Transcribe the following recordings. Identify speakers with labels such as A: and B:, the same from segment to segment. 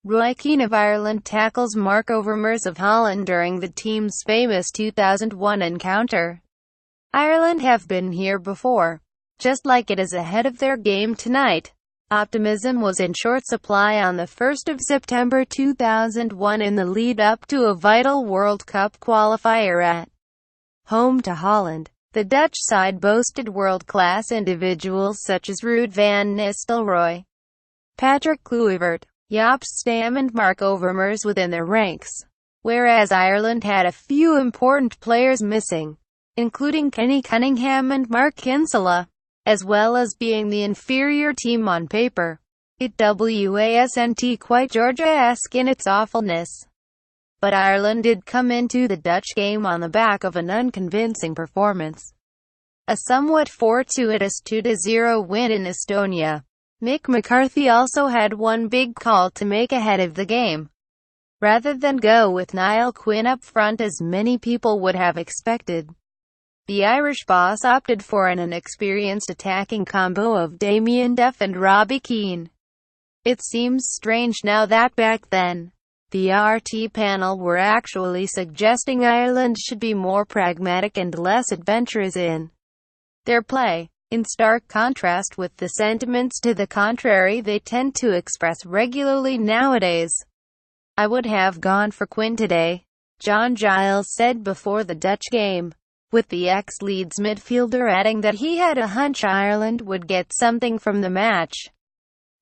A: Keane of Ireland tackles Marc Overmars of Holland during the team's famous 2001 encounter. Ireland have been here before. Just like it is ahead of their game tonight. Optimism was in short supply on the 1st of September 2001 in the lead-up to a vital World Cup qualifier at home to Holland. The Dutch side boasted world-class individuals such as Ruud van Nistelrooy, Patrick Kluivert, Jaap, Stam and Marc Overmars within their ranks, whereas Ireland had a few important players missing, including Cunningham and Mark Kinsella, as well as being the inferior team on paper. It wasn't quite Georgia-esque in its awfulness. But Ireland did come into the Dutch game on the back of an unconvincing performance. A somewhat fortuitous 2-0 win in Estonia. Mick McCarthy also had one big call to make ahead of the game. Rather than go with Niall Quinn up front as many people would have expected, the Irish boss opted for an inexperienced attacking combo of Damien Duff and Robbie Keane. It seems strange now that back then, the RT panel were actually suggesting Ireland should be more pragmatic and less adventurous in their play, in stark contrast with the sentiments to the contrary they tend to express regularly nowadays. "I would have gone for Quinn today," John Giles said before the Dutch game, with the ex-Leeds midfielder adding that he had a hunch Ireland would get something from the match.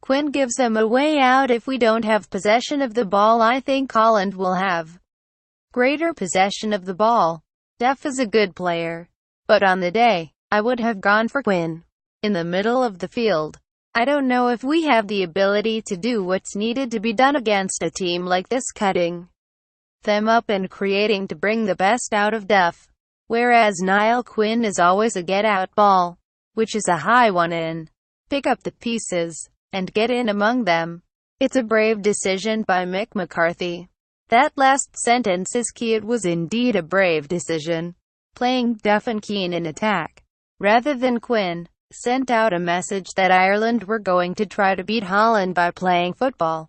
A: "Quinn gives them a way out if we don't have possession of the ball. I think Holland will have greater possession of the ball. Duff is a good player. But on the day, I would have gone for Quinn. In the middle of the field. I don't know if we have the ability to do what's needed to be done against a team like this, cutting them up and creating to bring the best out of Duff. Whereas Niall Quinn is always a get-out ball, which is a high one in. Pick up the pieces, and get in among them." It's a brave decision by Mick McCarthy. That last sentence is key. It was indeed a brave decision. Playing Duff and Keane in attack, rather than Quinn, sent out a message that Ireland were going to try to beat Holland by playing football,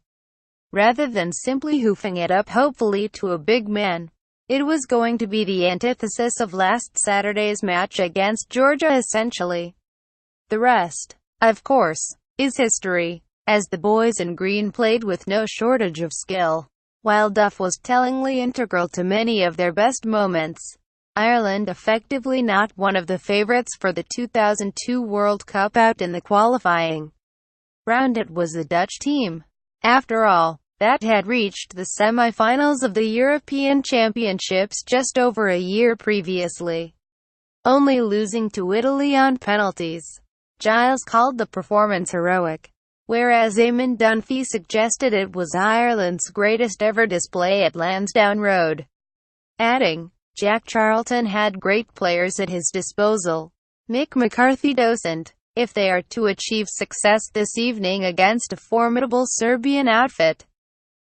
A: rather than simply hoofing it up hopefully to a big man. It was going to be the antithesis of last Saturday's match against Georgia essentially. The rest, of course, is history, as the boys in green played with no shortage of skill, while Duff was tellingly integral to many of their best moments. Ireland effectively not one of the favourites for the 2002 World Cup out in the qualifying round. It was the Dutch team, after all, that had reached the semi-finals of the European Championships just over a year previously, only losing to Italy on penalties. Giles called the performance heroic, whereas Eamon Dunphy suggested it was Ireland's greatest ever display at Lansdowne Road, adding, "Jack Charlton had great players at his disposal. Mick McCarthy doesn't. If they are to achieve success this evening against a formidable Serbian outfit,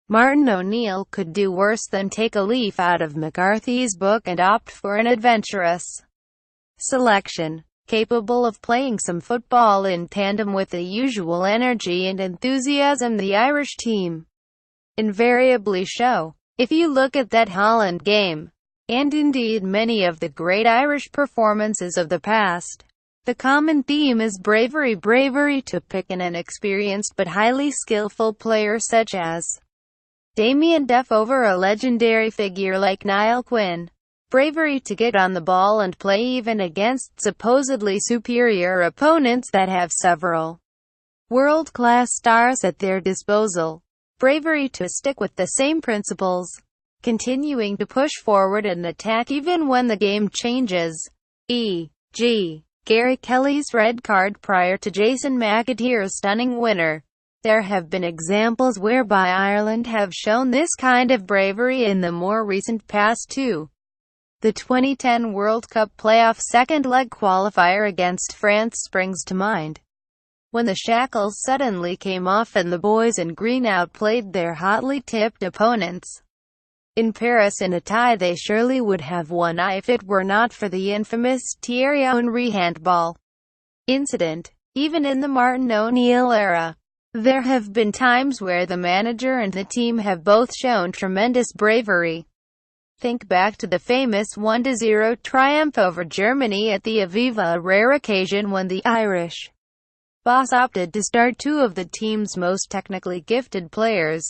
A: Martin O'Neill could do worse than take a leaf out of McCarthy's book and opt for an adventurous selection, capable of playing some football in tandem with the usual energy and enthusiasm the Irish team invariably show. If you look at that Holland game, and indeed many of the great Irish performances of the past, the common theme is bravery. Bravery to pick an inexperienced but highly skillful player such as Damien Duff over a legendary figure like Niall Quinn. Bravery to get on the ball and play even against supposedly superior opponents that have several world-class stars at their disposal. Bravery to stick with the same principles, continuing to push forward and attack even when the game changes. E.g. Gary Kelly's red card prior to Jason McAteer's stunning winner. There have been examples whereby Ireland have shown this kind of bravery in the more recent past too. The 2010 World Cup playoff second-leg qualifier against France springs to mind, when the shackles suddenly came off and the boys in green outplayed their hotly tipped opponents. In Paris in a tie they surely would have won if it were not for the infamous Thierry Henry handball incident. Even in the Martin O'Neill era, There have been times where the manager and the team have both shown tremendous bravery. Think back to the famous 1-0 triumph over Germany at the Aviva, a rare occasion when the Irish boss opted to start two of the team's most technically gifted players,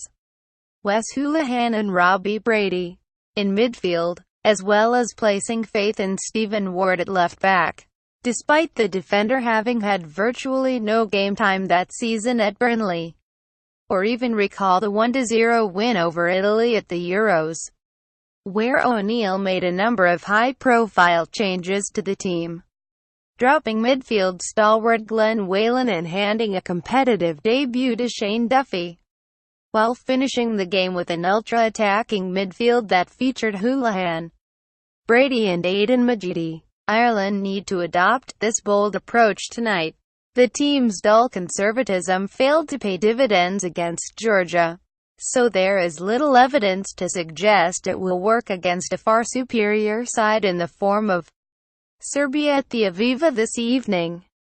A: Wes Hoolahan and Robbie Brady, in midfield, as well as placing faith in Stephen Ward at left back. Despite the defender having had virtually no game time that season at Burnley, or even recall the 1-0 win over Italy at the Euros, where O'Neill made a number of high-profile changes to the team, dropping midfield stalwart Glenn Whelan and handing a competitive debut to Shane Duffy, while finishing the game with an ultra-attacking midfield that featured Hoolahan, Brady and Aidan Majidi. Ireland need to adopt this bold approach tonight. The team's dull conservatism failed to pay dividends against Georgia, so there is little evidence to suggest it will work against a far superior side in the form of Serbia at the Aviva this evening.